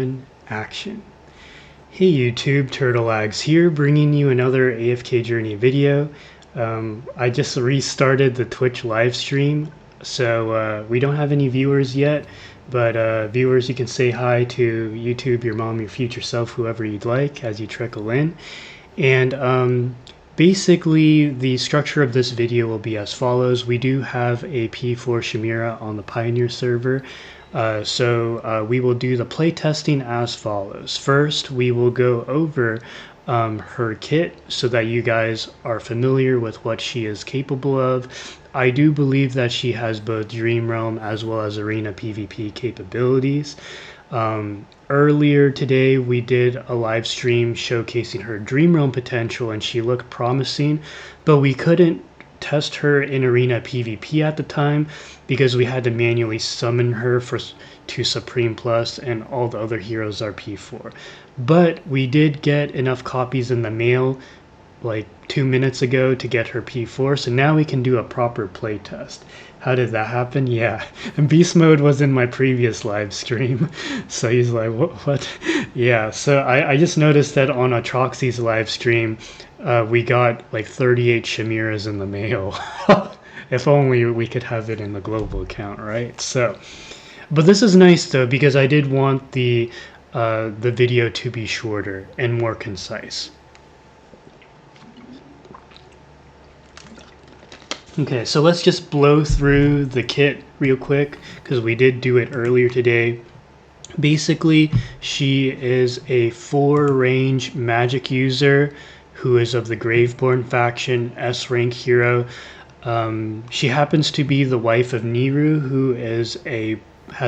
1, action. Hey YouTube, Turtleags here, bringing you another AFK Journey video. I just restarted the Twitch live stream, so we don't have any viewers yet, but viewers, you can say hi to YouTube, your mom, your future self, whoever you'd like as you trickle in. And basically, the structure of this video will be as follows. We do have a P4 Shemira on the Pioneer server. So we will do the playtesting as follows. First, we will go over her kit so that you guys are familiar with what she is capable of. I do believe that she has both Dream Realm as well as Arena PvP capabilities. Earlier today, we did a live stream showcasing her Dream Realm potential, and she looked promising, but we couldn't test her in Arena PvP at the time because we had to manually summon her to Supreme Plus, and all the other heroes are P4. But we did get enough copies in the mail like 2 minutes ago to get her P4, so now we can do a proper playtest. How did that happen? Yeah, Beast Mode was in my previous live stream, so he's like, what? Yeah, so I just noticed that on Atroxy's live stream, we got like 38 Shemiras in the mail. If only we could have it in the global account, right? So, but this is nice though, because I did want the video to be shorter and more concise. Okay, so let's just blow through the kit real quick because we did do it earlier today. Basically, she is a 4-range magic user who is of the Graveborn faction, S-rank hero. She happens to be the wife of Niru, who has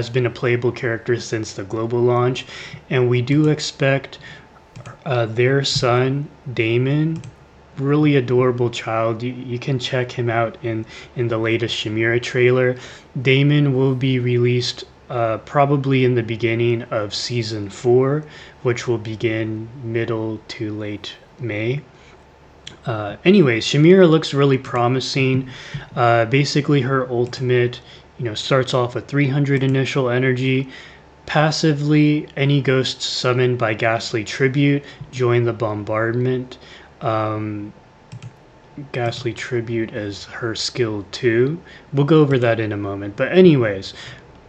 been a playable character since the global launch, and we do expect their son, Damon, really adorable child. You can check him out in the latest Shemira trailer. Damon will be released probably in the beginning of season 4, which will begin middle to late May. Anyways, Shemira looks really promising. Basically, her ultimate, starts off with 300 initial energy. Passively, any ghosts summoned by Ghastly Tribute join the bombardment. Ghastly Tribute is her skill 2. We'll go over that in a moment. But anyways,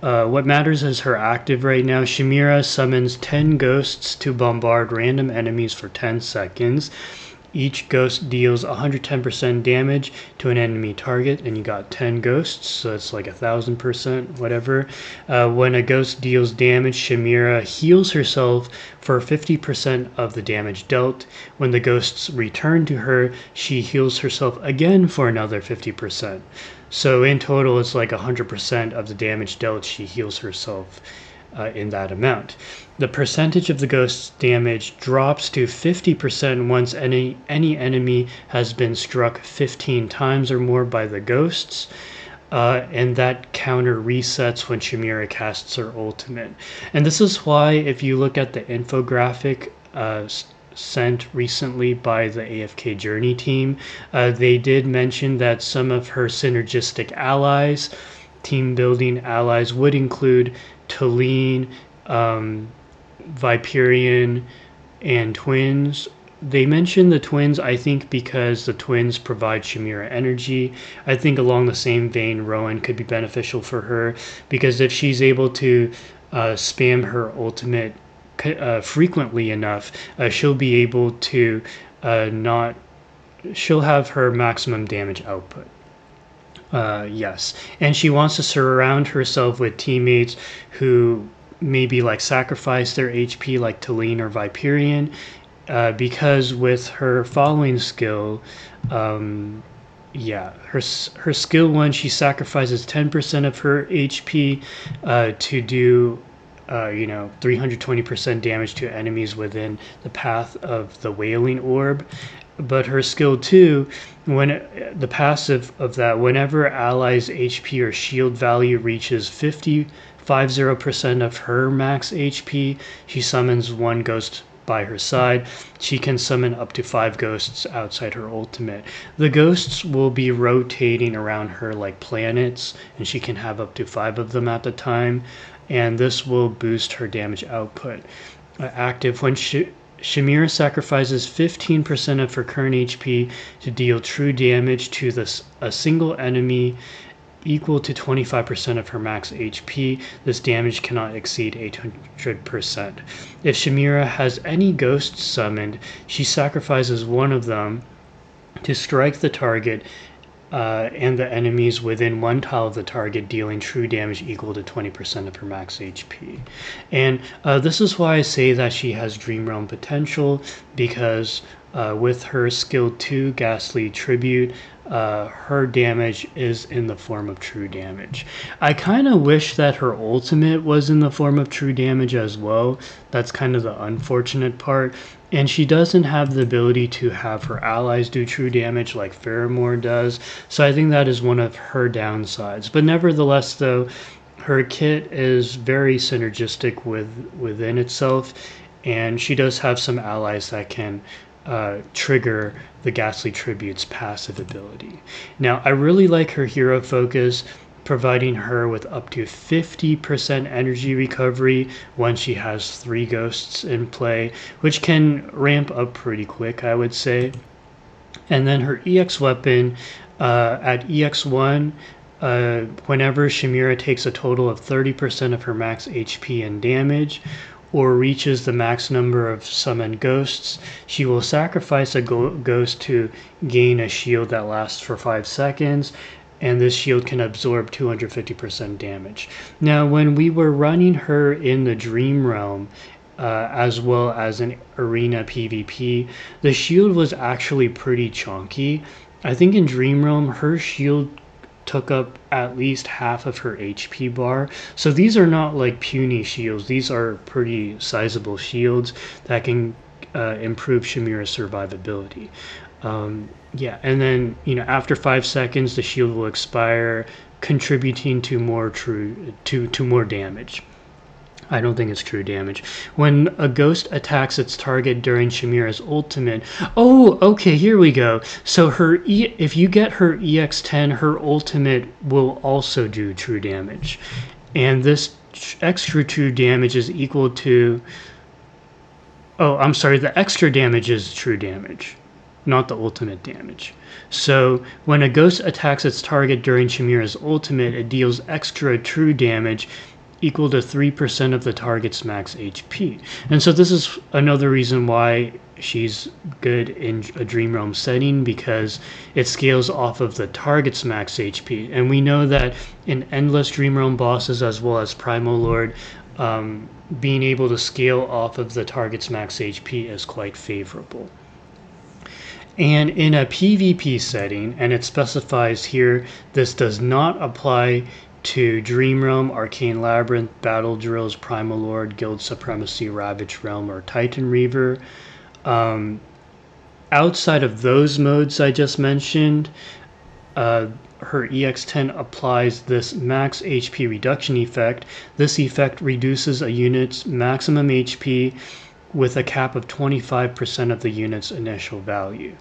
what matters is her active right now. Shemira summons 10 ghosts to bombard random enemies for 10 seconds. Each ghost deals 110% damage to an enemy target, and you got 10 ghosts, so it's like 1,000%, whatever. When a ghost deals damage, Shemira heals herself for 50% of the damage dealt. When the ghosts return to her, she heals herself again for another 50%. So in total, it's like 100% of the damage dealt, she heals herself in that amount. The percentage of the ghost's damage drops to 50% once any enemy has been struck 15 times or more by the ghosts, and that counter resets when Shemira casts her ultimate. And this is why, if you look at the infographic sent recently by the AFK Journey team, they did mention that some of her synergistic allies, team building allies, would include Talene, Viperion, and twins. They mentioned the twins, I think, because the twins provide Shemira energy. I think along the same vein, Rowan could be beneficial for her, because if she's able to spam her ultimate frequently enough, she'll be able to she'll have her maximum damage output. Yes, and she wants to surround herself with teammates who maybe like sacrifice their HP, like Talene or Viperion, because with her following skill, her skill 1, she sacrifices 10% of her HP to do 320% damage to enemies within the path of the Wailing Orb. But her skill 2, the passive of that, whenever allies' HP or shield value reaches 50% of her max HP, she summons 1 ghost by her side. She can summon up to 5 ghosts outside her ultimate. The ghosts will be rotating around her like planets, and she can have up to 5 of them at a time. and this will boost her damage output. Active when Shemira sacrifices 15% of her current HP to deal true damage to a single enemy equal to 25% of her max HP. This damage cannot exceed 800%. If Shemira has any ghosts summoned, she sacrifices one of them to strike the target and the enemies within one tile of the target, dealing true damage equal to 20% of her max HP. And this is why I say that she has Dream Realm potential, because with her skill 2 Ghastly Tribute, her damage is in the form of true damage. I kind of wish that her ultimate was in the form of true damage as well. That's kind of the unfortunate part. And she doesn't have the ability to have her allies do true damage like Faramor does, so I think that is one of her downsides. But nevertheless, though, her kit is very synergistic within itself, and she does have some allies that can trigger the Ghastly Tribute's passive ability. Now, I really like her hero focus, providing her with up to 50% energy recovery when she has 3 ghosts in play, which can ramp up pretty quick, I would say. And then her EX weapon at EX1, whenever Shemira takes a total of 30% of her max HP and damage, or reaches the max number of summoned ghosts, she will sacrifice a ghost to gain a shield that lasts for 5 seconds, and this shield can absorb 250% damage. Now, when we were running her in the Dream Realm, as well as an arena PvP, the shield was actually pretty chunky. I think in Dream Realm, her shield took up at least half of her HP bar. So these are not like puny shields. These are pretty sizable shields that can improve Shemira's survivability. Yeah, and then after 5 seconds, the shield will expire, contributing to more more damage. I don't think it's true damage. When a ghost attacks its target during Shemira's ultimate... Oh, okay, here we go. So if you get her EX10, her ultimate will also do true damage. And this extra true damage is equal to... Oh, I'm sorry, the extra damage is true damage, not the ultimate damage. So when a ghost attacks its target during Shemira's ultimate, it deals extra true damage equal to 3% of the target's max HP. And so this is another reason why she's good in a Dream Realm setting, because it scales off of the target's max HP. And we know that in endless Dream Realm bosses as well as Primal Lord, being able to scale off of the target's max HP is quite favorable. And in a PvP setting, and it specifies here, this does not apply to Dream Realm, Arcane Labyrinth, Battle Drills, Primal Lord, Guild Supremacy, Ravaged Realm, or Titan Reaver. Outside of those modes I just mentioned, her EX10 applies this max HP reduction effect. This effect reduces a unit's maximum HP with a cap of 25% of the unit's initial value.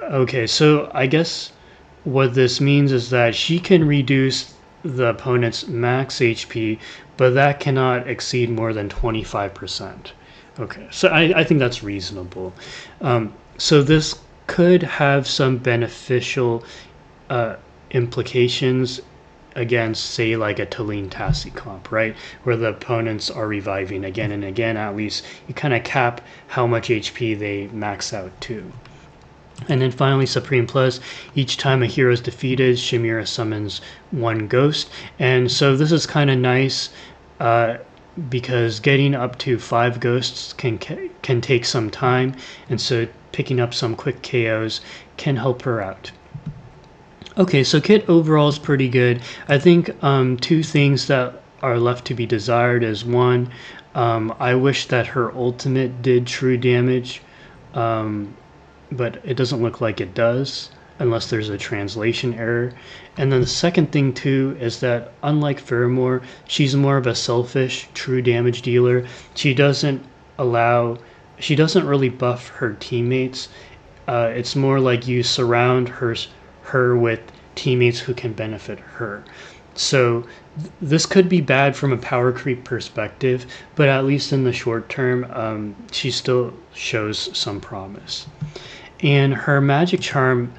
Okay, so I guess what this means is that she can reduce the opponent's max HP, but that cannot exceed more than 25%. Okay, so I think that's reasonable. So this could have some beneficial implications against, say, like a Talene Tassi comp, right? Where the opponents are reviving again and again. At least you kind of cap how much HP they max out to. And then finally, Supreme Plus, each time a hero is defeated, Shemira summons 1 ghost. And so this is kind of nice because getting up to 5 ghosts can take some time. And so picking up some quick KOs can help her out. Okay, so kit overall is pretty good. I think 2 things that are left to be desired is 1, I wish that her ultimate did true damage. But it doesn't look like it does unless there's a translation error. And then the second thing too is that unlike Faramor, she's more of a selfish true damage dealer. She doesn't really buff her teammates. It's more like you surround her with teammates who can benefit her. So this could be bad from a power creep perspective, but at least in the short term, she still shows some promise. And her magic charm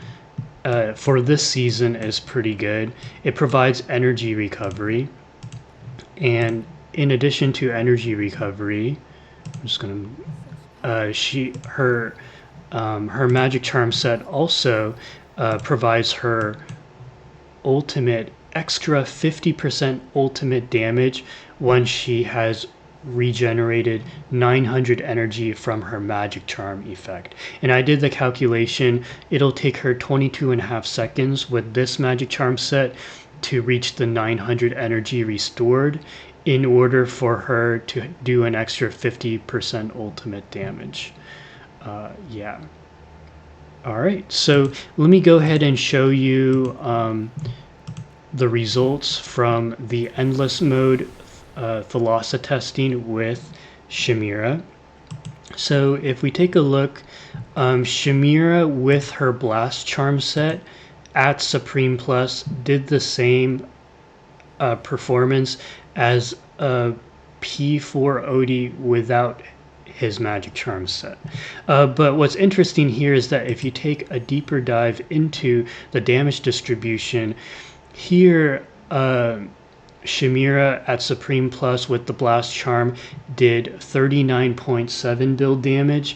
for this season is pretty good. It provides energy recovery, and in addition to energy recovery, I'm just gonna her magic charm set also provides her ultimate extra 50% ultimate damage when she has regenerated 900 energy from her magic charm effect. And I did the calculation. It'll take her 22.5 seconds with this magic charm set to reach the 900 energy restored in order for her to do an extra 50% ultimate damage. Yeah. All right, so let me go ahead and show you the results from the endless mode Thalassa testing with Shemira. So if we take a look, Shemira with her blast charm set at Supreme Plus did the same performance as a P4 Odie without his magic charm set. But what's interesting here is that if you take a deeper dive into the damage distribution, here Shemira at Supreme Plus with the blast charm did 39.7 build damage,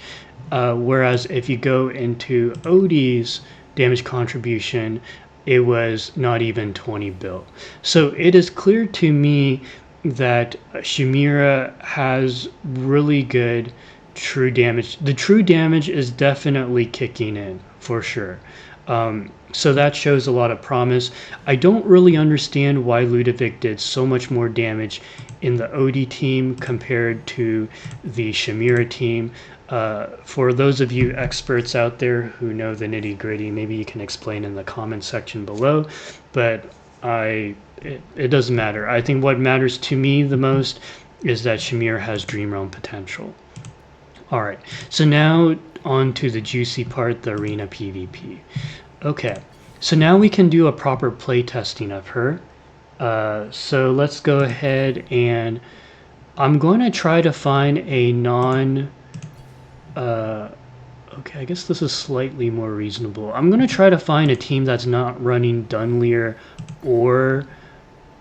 whereas if you go into Odie's damage contribution, it was not even 20 build. So it is clear to me that Shemira has really good true damage. The true damage is definitely kicking in for sure. So that shows a lot of promise. I don't really understand why Ludovic did so much more damage in the Odie team compared to the Shemira team. For those of you experts out there who know the nitty-gritty, maybe you can explain in the comment section below, but it doesn't matter. I think what matters to me the most is that Shemira has Dream Realm potential. All right, so now on to the juicy part, the arena PvP. Okay, so now we can do a proper play testing of her. So let's go ahead and I'm going to try to find a okay, I guess this is slightly more reasonable. I'm going to try to find a team that's not running Dunlingr or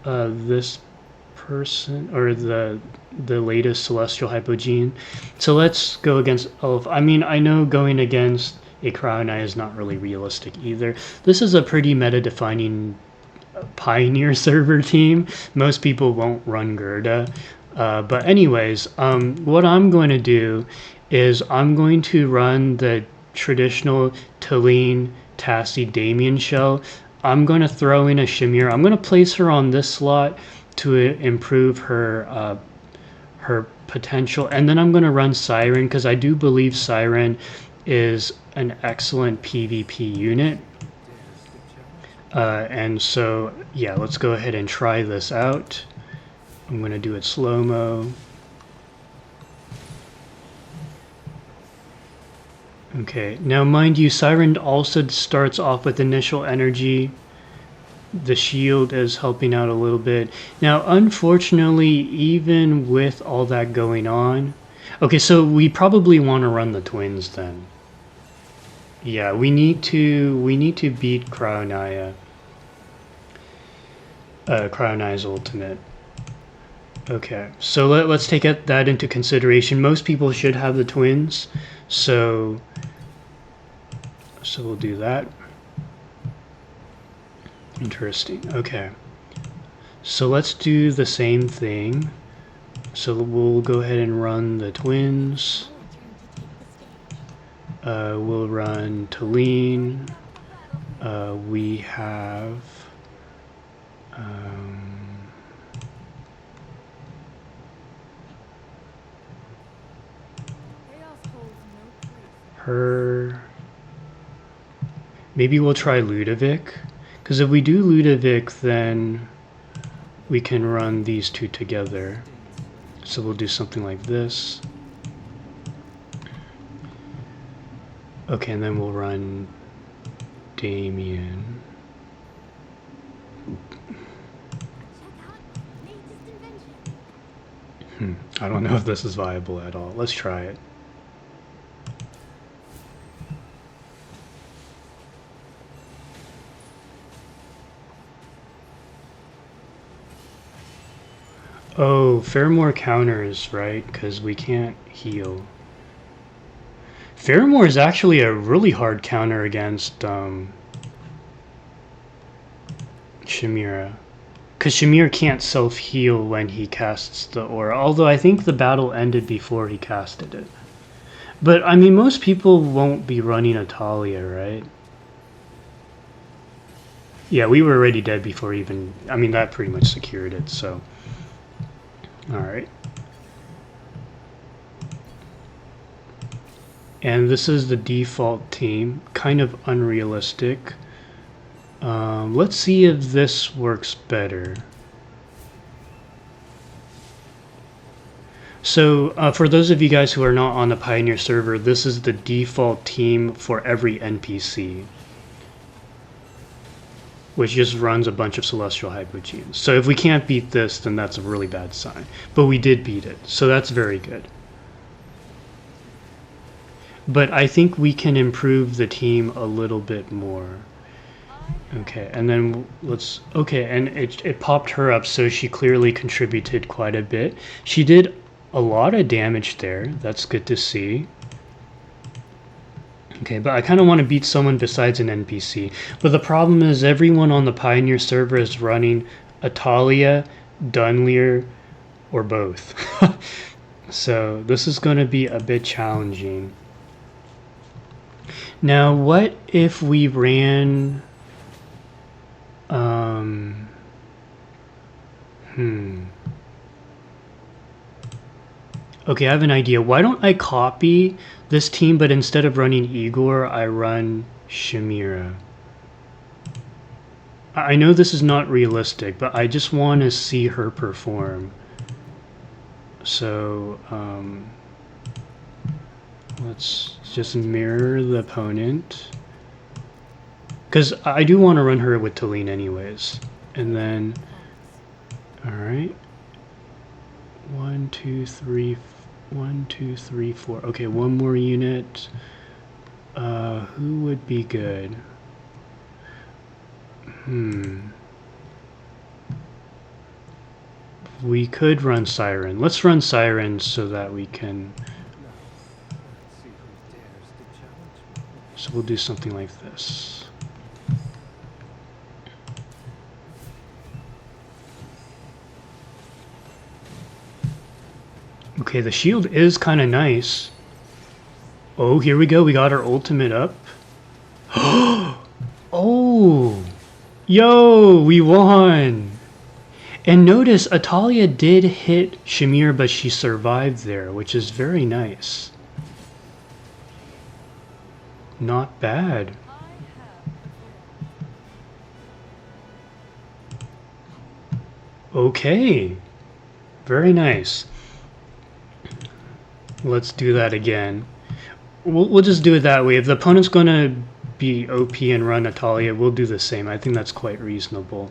this person or the latest Celestial Hypogene. So let's go against Elf. I mean, I know going against a Cryonaia is not really realistic either. This is a pretty meta-defining Pioneer server team. Most people won't run Gerda. But anyways, what I'm going to do is I'm going to run the traditional Talene, Tassie, Damien shell. I'm going to throw in a Shemira. I'm going to place her on this slot to improve her her potential, and then I'm going to run Cyran because I do believe Cyran is an excellent PvP unit. And so yeah, let's go ahead and try this out. I'm going to do it slow-mo. Okay, now mind you, Cyran also starts off with initial energy. The shield is helping out a little bit. Now, unfortunately, even with all that going on... Okay, so we probably want to run the twins then. Yeah, we need to beat Cryonaia. Cryonaia's ultimate. Okay, so let's take that into consideration. Most people should have the twins, so we'll do that. Interesting. Okay, so let's do the same thing. So we'll go ahead and run the twins. We'll run Talene. We have her. Maybe we'll try Ludovic, because if we do Ludovic, then we can run these two together. So we'll do something like this. Okay, and then we'll run Damien. I don't know if this is viable at all. Let's try it. Oh, Faramor counters, right? Because we can't heal. Faramor is actually a really hard counter against Shemira. Because Shemira can't self-heal when he casts the aura. Although I think the battle ended before he casted it. But, I mean, most people won't be running Athalia, right? Yeah, we were already dead before even... I mean, that pretty much secured it, so... Alright. And this is the default team. Kind of unrealistic. Let's see if this works better. So, for those of you guys who are not on the Pioneer server, this is the default team for every NPC, which just runs a bunch of Celestial Hypogenes. So if we can't beat this, then that's a really bad sign. But we did beat it, so that's very good. But I think we can improve the team a little bit more. Okay, and then let's... Okay, and it popped her up, so she clearly contributed quite a bit. She did a lot of damage there. That's good to see. Okay, but I kind of want to beat someone besides an NPC. But the problem is everyone on the Pioneer server is running Athalia, Dunlingr, or both. So this is going to be a bit challenging. Now, what if we ran... Okay, I have an idea. Why don't I copy this team, but instead of running Igor, I run Shemira. I know this is not realistic, but I just want to see her perform. So, let's just mirror the opponent. Because I do want to run her with Talene anyways. And then, alright. 1, 2, 3, 1, 2, 3, 4. Okay, one more unit. Who would be good? We could run Cyran. Let's run Cyran so that we can... So we'll do something like this. Okay, the shield is kind of nice. Oh, here we go. We got our ultimate up. Oh! Yo, we won! And notice, Athalia did hit Shemira, but she survived there, which is very nice. Not bad. Okay. Very nice. Let's do that again. We'll just do it that way. If the opponent's going to be OP and run Athalia, we'll do the same. I think that's quite reasonable.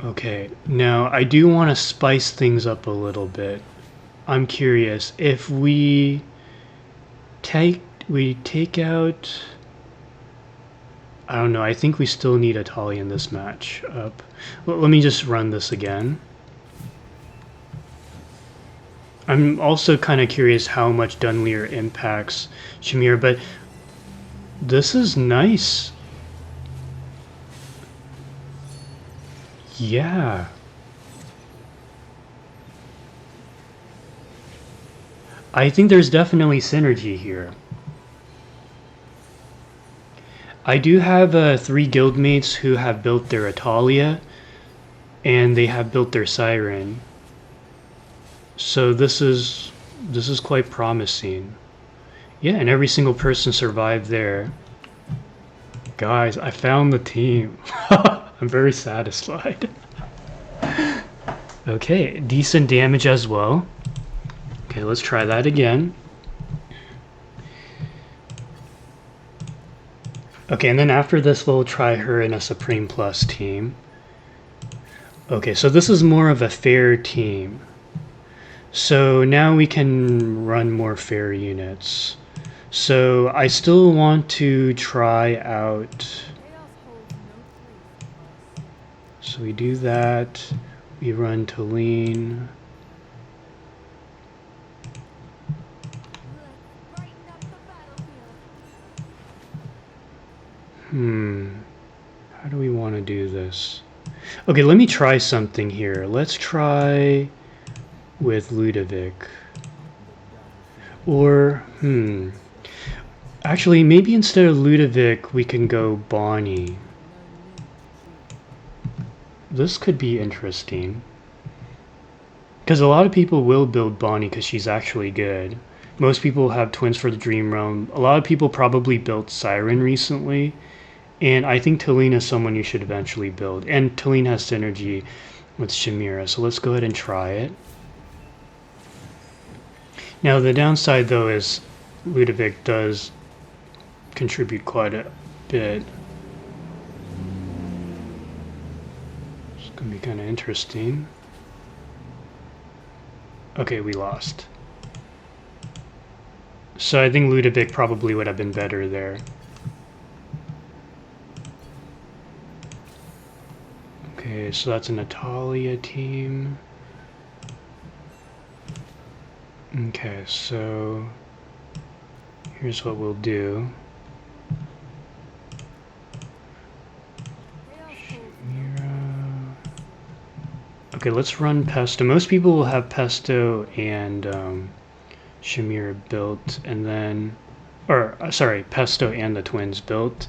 Okay, now I do want to spice things up a little bit. I'm curious if we take out... I don't know, I think we still need Athalia in this match up. Let me just run this again. I'm also kind of curious how much Dunlingr impacts Shemira, but this is nice. Yeah. I think there's definitely synergy here. I do have 3 guildmates who have built their Athalia, and they have built their Cyran. So this is quite promising. Yeah, and every single person survived there. Guys, I found the team. I'm very satisfied. Okay, decent damage as well. Okay, let's try that again. Okay, and then after this we'll try her in a Supreme Plus team. Okay, so this is more of a fair team. So now we can run more fair units. So I still want to try out. So we do that. We run Talene. How do we want to do this? Okay, let me try something here. Let's try with Ludovic. Or, actually, maybe instead of Ludovic, we can go Bonnie. This could be interesting. Because a lot of people will build Bonnie because she's actually good. Most people have twins for the Dream Realm. A lot of people probably built Cyran recently. And I think Talene is someone you should eventually build. And Talene has synergy with Shemira. So let's go ahead and try it. Now the downside though is Ludovic does contribute quite a bit. It's going to be kind of interesting. Okay, we lost. So I think Ludovic probably would have been better there. Okay, so that's an Athalia team. Okay, so here's what we'll do. Shemira. Okay, let's run Pesto. Most people will have Pesto and Shemira built, and then, sorry, Pesto and the twins built.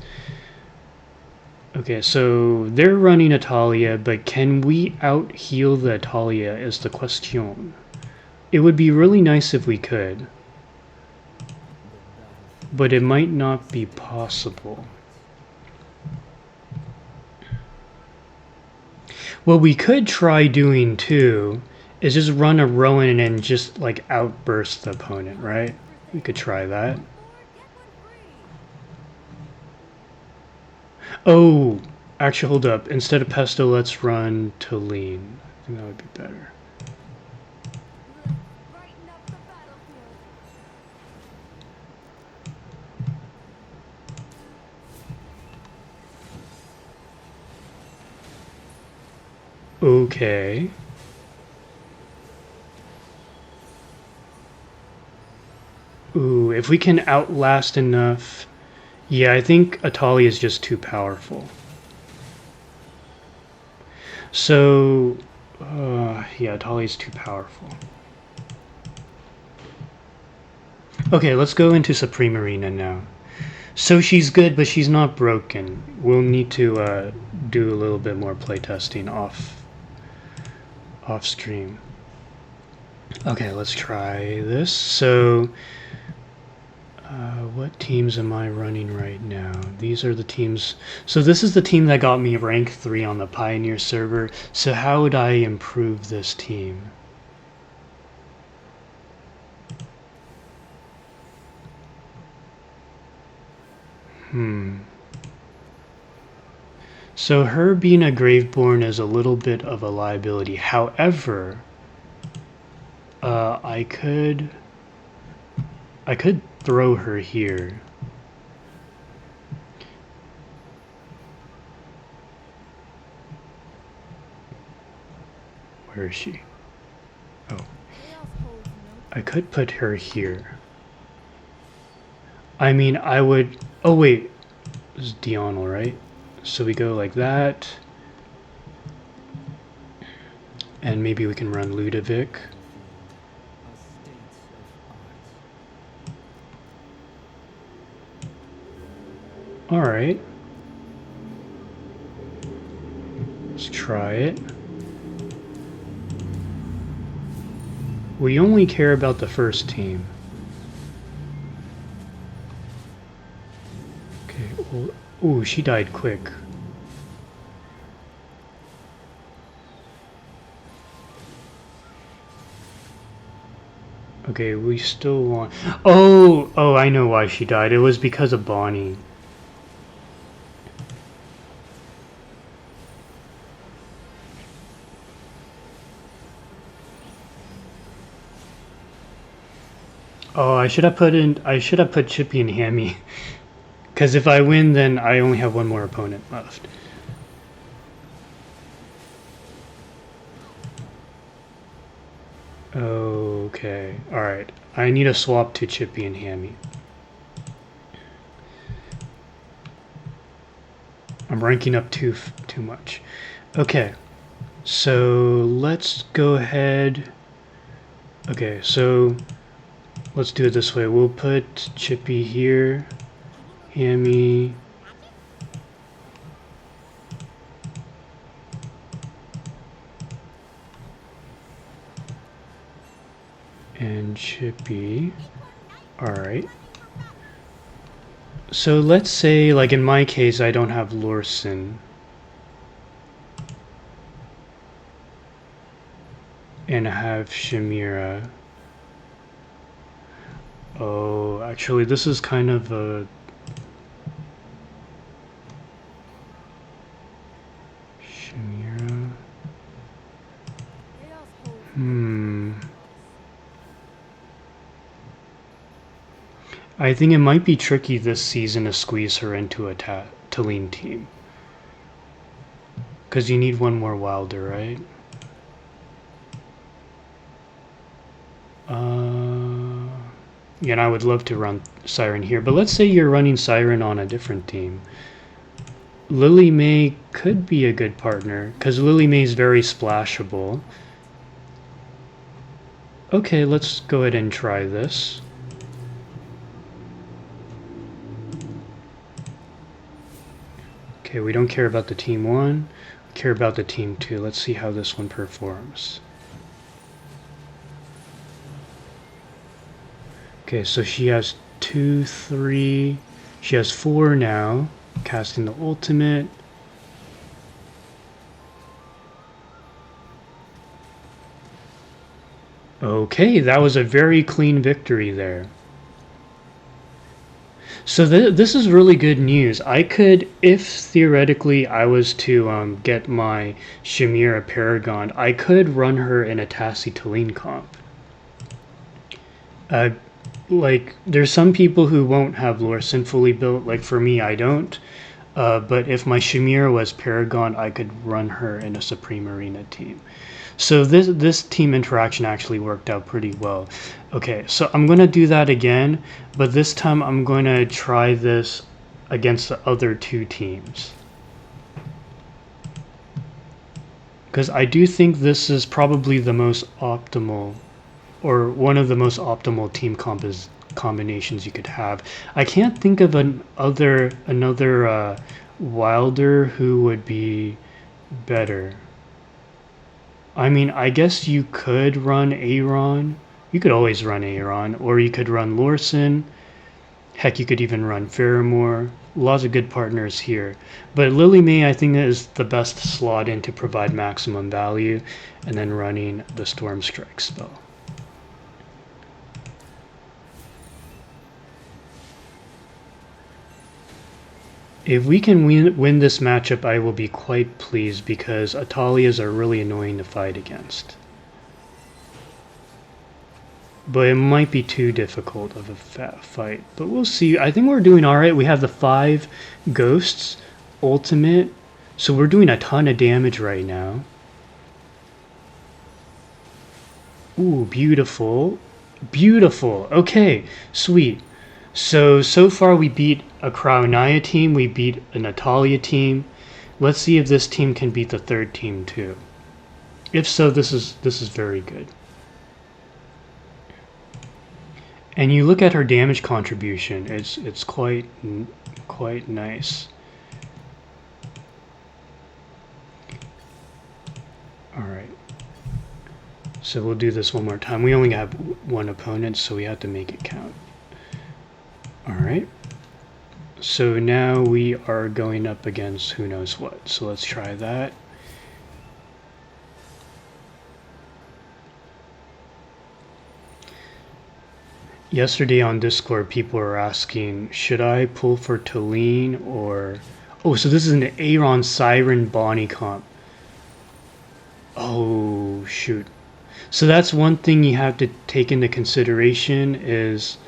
Okay, so they're running Athalia, but can we out-heal the Athalia is the question. It would be really nice if we could, but it might not be possible. What we could try doing too is just run a Rowan and just like outburst the opponent, right? We could try that. Oh, actually, hold up. Instead of Pesto, let's run Talene. I think that would be better. Okay. Ooh, if we can outlast enough... Yeah, I think Athalia is just too powerful. So, yeah, Athalia is too powerful. Okay, let's go into Supreme Arena now. So she's good, but she's not broken. We'll need to do a little bit more playtesting off stream. Okay, let's try this. So, what teams am I running right now? These are the teams. So this is the team that got me rank 3 on the Pioneer server. So how would I improve this team? So her being a Graveborn is a little bit of a liability. However, I could throw her here. Where is she? Oh. I could put her here. I mean, I would... Oh, wait. This is Diurnal, right? So we go like that. And maybe we can run Ludovic. Alright. Let's try it. We only care about the first team. Okay. Ooh, she died quick. Okay, we still want... Oh, I know why she died. It was because of Bonnie. Oh, I should have put Chippy and Hammy. Because if I win, then I only have one more opponent left. Okay, alright. I need to swap to Chippy and Hammy. I'm ranking up too much. Okay, so let's go ahead. Okay, so let's do it this way. We'll put Chippy here, Hammy. And Chippy. Alright. So let's say, like in my case, I don't have Lorson. And I have Shemira. Oh, actually, this is kind of a... Shemira... I think it might be tricky this season to squeeze her into a Talene team. Because you need one more Wilder, right? Yeah, and I would love to run Cyran here, but let's say you're running Cyran on a different team. Lily May could be a good partner, because Lily May is very splashable. Okay, let's go ahead and try this. Okay, we don't care about the team 1, we care about the team 2. Let's see how this one performs. Okay, so she has 2, 3, she has 4 now, casting the ultimate. Okay, that was a very clean victory there. So this is really good news. I could, if theoretically I was to get my Shemira Paragon, I could run her in a Talene comp. Like, there's some people who won't have Lorson fully built, like for me I don't, but if my Shemira was Paragon, I could run her in a Supreme Arena team. So this team interaction actually worked out pretty well. Okay, so I'm going to do that again, but this time I'm going to try this against the other 2 teams. Because I do think this is probably the most optimal, or one of the most optimal team combinations you could have. I can't think of another Wilder who would be better. I mean, I guess you could run Eironn. You could always run Eironn, or you could run Lorson. Heck, you could even run Faramor. Lots of good partners here. But Lily May, I think, is the best slot in to provide maximum value, and then running the Storm Strike spell. If we can win this matchup, I will be quite pleased, because Athalias are really annoying to fight against. But it might be too difficult of a fight. But we'll see. I think we're doing alright. We have the 5 ghosts, ultimate. So we're doing a ton of damage right now. Ooh, beautiful. Beautiful. Okay, sweet. So far we beat a Cryonaia team, we beat an Athalia team. Let's see if this team can beat the 3rd team too. If so, this is very good. And you look at her damage contribution, it's quite nice. Alright. So we'll do this one more time. We only have 1 opponent, so we have to make it count. Alright, so now we are going up against who knows what, so let's try that. Yesterday on Discord, people were asking, should I pull for Talene or... Oh, so this is an Eironn Cyran Bonnie comp. Oh, shoot. So that's one thing you have to take into consideration is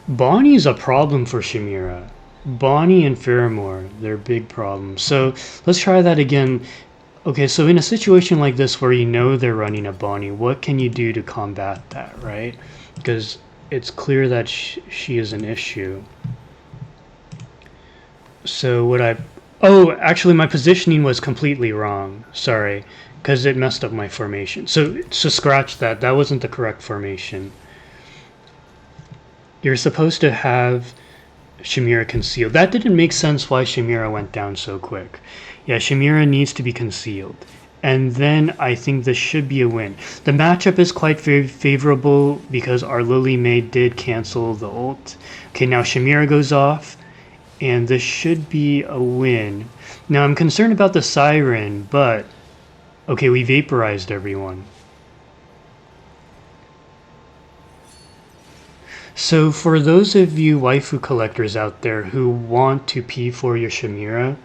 Bonnie's a problem for Shemira. Bonnie and Faramor, they're big problems. So let's try that again. Okay, so in a situation like this where you know they're running a Bonnie, what can you do to combat that, right? Because it's clear that she is an issue. So what I... Oh, actually my positioning was completely wrong. Sorry, because it messed up my formation. So scratch that. That wasn't the correct formation. You're supposed to have Shemira concealed. That didn't make sense why Shemira went down so quick. Yeah, Shemira needs to be concealed. And then I think this should be a win. The matchup is quite favorable because our Lily Maid did cancel the ult. Okay, now Shemira goes off, and this should be a win. Now I'm concerned about the Cyran, but... Okay, we vaporized everyone. So for those of you waifu collectors out there who want to P4 your Shemira,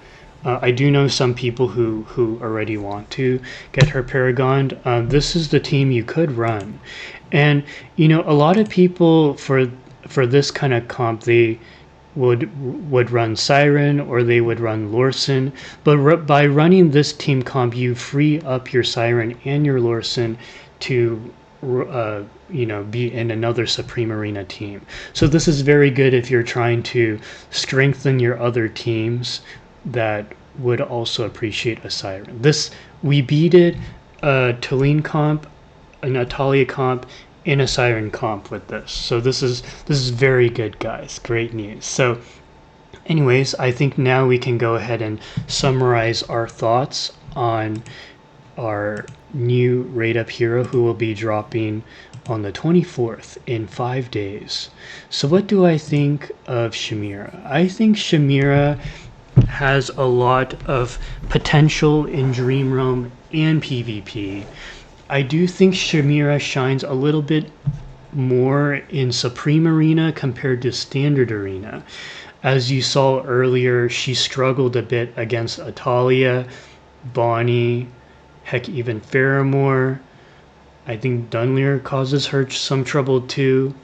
I do know some people who already want to get her Paragon. This is the team you could run. And, you know, a lot of people for this kind of comp, they would run Cyran or they would run Lorsen. But by running this team comp, you free up your Cyran and your Lorsen to you know, be in another Supreme Arena team. So this is very good if you're trying to strengthen your other teams that would also appreciate a Cyran. This, we beat it, Talene comp, an Athalia comp, and a Cyran comp with this. So this is very good, guys. Great news. So anyways, I think now we can go ahead and summarize our thoughts on our new Raid Up hero who will be dropping on the 24th in 5 days. So what do I think of Shemira? I think Shemira has a lot of potential in Dream Realm and PvP. I do think Shemira shines a little bit more in Supreme Arena compared to Standard Arena. As you saw earlier, she struggled a bit against Athalia, Bonnie, heck, even Faramor. I think Dunlingr causes her some trouble too.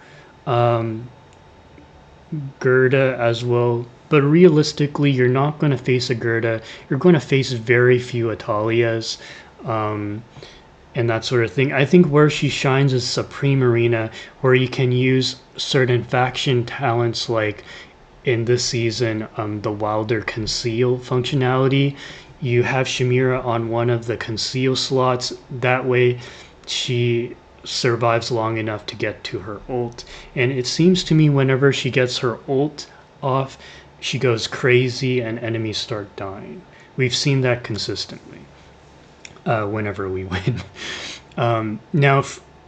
Gerda as well. But realistically, you're not going to face a Gerda. You're going to face very few Athalias. And that sort of thing. I think where she shines is Supreme Arena, where you can use certain faction talents like in this season, the Wilder Conceal functionality. You have Shemira on one of the conceal slots. That way she survives long enough to get to her ult. And it seems to me whenever she gets her ult off, she goes crazy and enemies start dying. We've seen that consistently whenever we win. Now,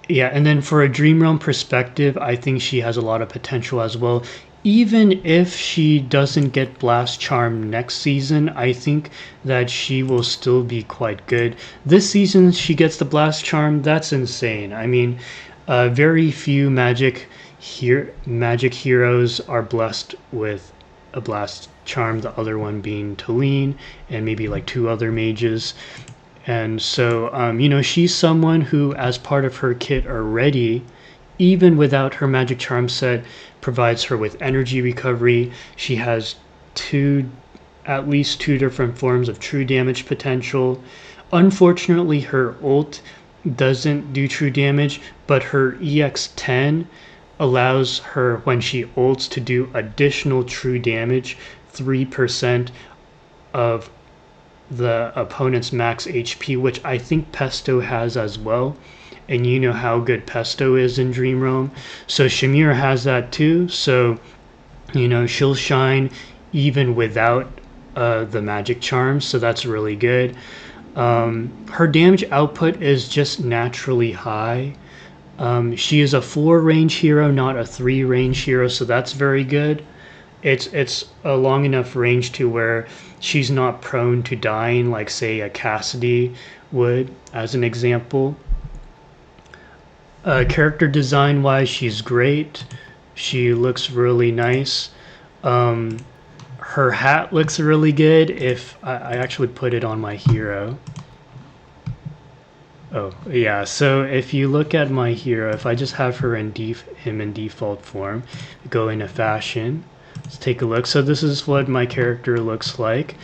yeah, and then for a Dream Realm perspective, I think she has a lot of potential as well. Even if she doesn't get Blast Charm next season, I think that she will still be quite good. This season, she gets the Blast Charm. That's insane. I mean, very few magic heroes are blessed with a Blast Charm, the other one being Talene, and maybe like 2 other mages. And so, you know, she's someone who, as part of her kit already, even without her magic charm set, provides her with energy recovery. She has at least two different forms of true damage potential. Unfortunately, her ult doesn't do true damage, but her EX10 allows her, when she ults, to do additional true damage, 3% of the opponent's max HP, which I think Pesto has as well. And you know how good Pesto is in Dream Realm. So Shemira has that too. So, you know, she'll shine even without the magic charms. So that's really good. Her damage output is just naturally high. She is a 4 range hero, not a 3 range hero. So that's very good. It's a long enough range to where she's not prone to dying like, say, a Cassidy would, as an example. Character design wise, she's great. She looks really nice. Her hat looks really good. If I actually put it on my hero, Oh, yeah. So if you look at my hero, if I just have her in him in default form, go into fashion, let's take a look. So this is what my character looks like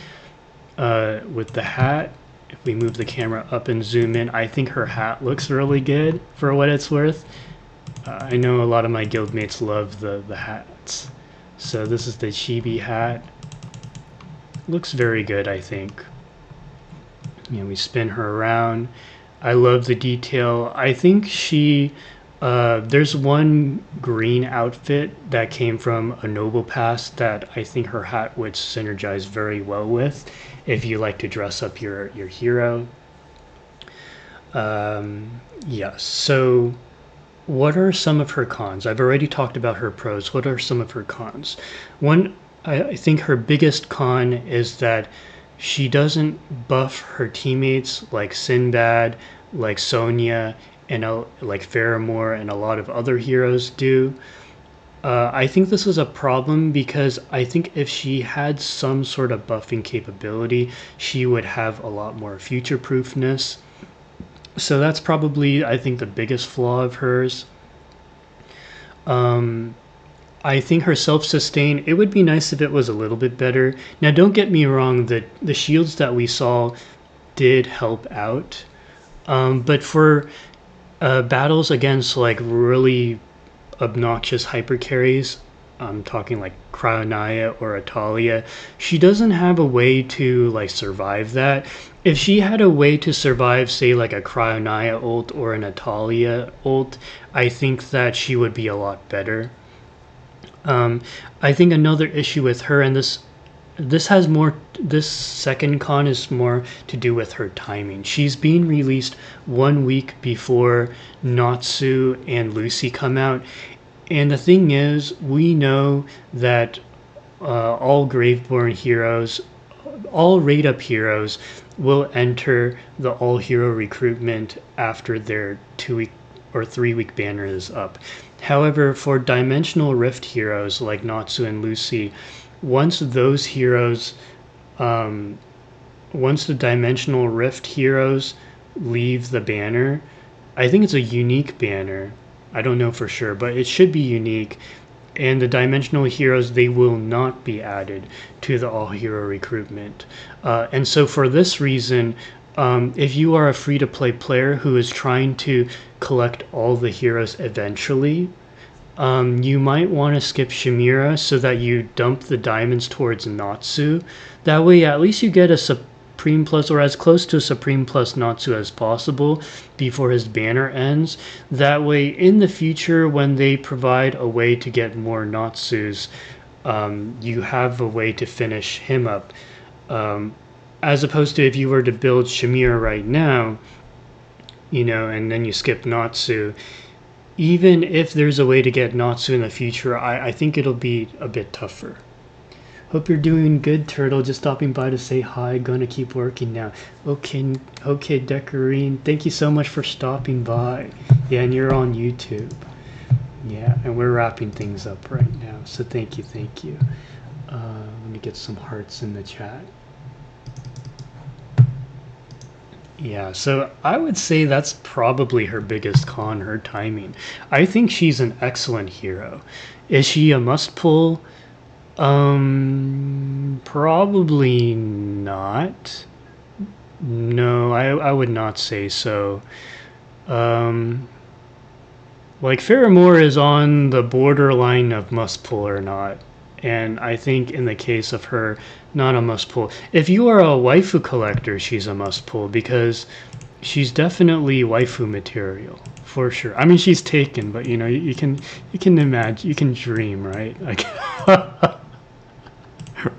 with the hat. If we move the camera up and zoom in, I think her hat looks really good for what it's worth. I know a lot of my guildmates love the hats. So this is the Chibi hat. Looks very good, I think. We spin her around. I love the detail. I think there's one green outfit that came from a noble pass that I think her hat would synergize very well with if you like to dress up your hero. Yes, so what are some of her cons? I've already talked about her pros. What are some of her cons? One, I think her biggest con is that she doesn't buff her teammates like Sinbad, like Sonya, and like Faramor and a lot of other heroes do. I think this is a problem because I think if she had some sort of buffing capability, she would have a lot more future proofness. So that's probably, I think, the biggest flaw of hers. I think her self-sustain, it would be nice if it was a little bit better. Now, don't get me wrong, the shields that we saw did help out. But for battles against like really obnoxious hyper carries, I'm talking like Cryonaia or Athalia, she doesn't have a way to like survive that. If she had a way to survive, say like a Cryonaia ult or an Athalia ult, I think that she would be a lot better. I think another issue with her, and this second con is more to do with her timing. She's being released 1 week before Natsu and Lucy come out, and the thing is, we know that all Graveborn heroes, all rate up heroes, will enter the all hero recruitment after their 2 week or 3 week banner is up. However, for Dimensional Rift heroes like Natsu and Lucy, once those heroes, once the Dimensional Rift heroes leave the banner, I think it's a unique banner. I don't know for sure, but it should be unique. And the Dimensional heroes, they will not be added to the all hero recruitment. And so for this reason, if you are a free-to-play player who is trying to collect all the heroes eventually, you might want to skip Shemira so that you dump the diamonds towards Natsu. That way, at least you get a Supreme Plus, or as close to a Supreme Plus Natsu as possible before his banner ends. That way, in the future, when they provide a way to get more Natsus, you have a way to finish him up. As opposed to if you were to build Shemira right now, and then you skip Natsu, even if there's a way to get Natsu in the future, I think it'll be a bit tougher. Hope you're doing good, Turtle. Just stopping by to say hi. Gonna keep working now. Okay, Decorine. Thank you so much for stopping by. Yeah, and you're on YouTube. Yeah, and we're wrapping things up right now. So thank you. Let me get some hearts in the chat. Yeah, so I would say that's probably her biggest con, her timing. I think she's an excellent hero. Is she a must-pull? Probably not. No, I would not say so. Like Faramor is on the borderline of must-pull or not. And I think in the case of her, not a must-pull. If you are a waifu collector, she's a must-pull because she's definitely waifu material for sure. I mean, she's taken, but you can imagine, you can dream, right? Like,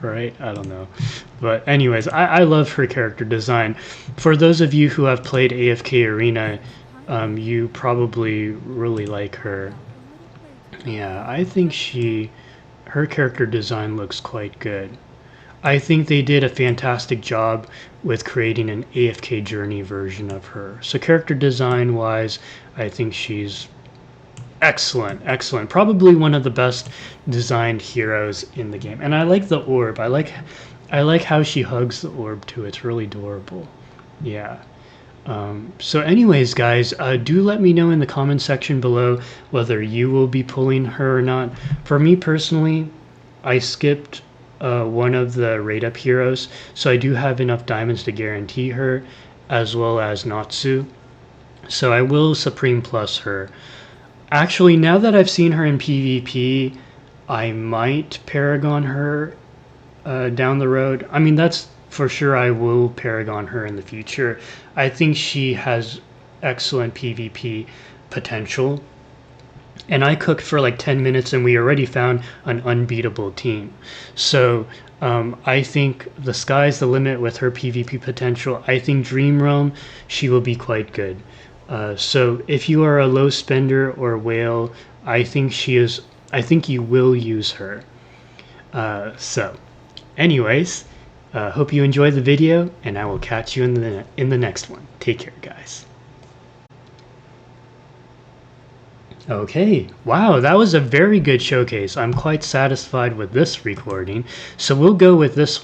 right? I don't know, but anyways, I love her character design. For those of you who have played AFK Arena, you probably really like her. Yeah, I think her character design looks quite good. I think they did a fantastic job with creating an AFK Journey version of her. So character design wise, I think she's excellent. Probably one of the best designed heroes in the game. And I like the orb. I like how she hugs the orb too. It's really adorable. Yeah. So anyways, guys, do let me know in the comment section below whether you will be pulling her or not. For me personally, I skipped one of the rate up heroes, so I do have enough diamonds to guarantee her, as well as Natsu. So I will Supreme Plus her. Actually, now that I've seen her in PvP, I might Paragon her down the road. I mean, that's for sure. I will Paragon her in the future. I think she has excellent PvP potential. And I cooked for like 10 minutes and we already found an unbeatable team. So I think the sky's the limit with her PvP potential. I think Dream Realm, she will be quite good. So if you are a low spender or whale, I think you will use her. So anyways, hope you enjoyed the video, and I will catch you in the next one. Take care, guys. Okay, wow, that was a very good showcase. I'm quite satisfied with this recording, so we'll go with this one.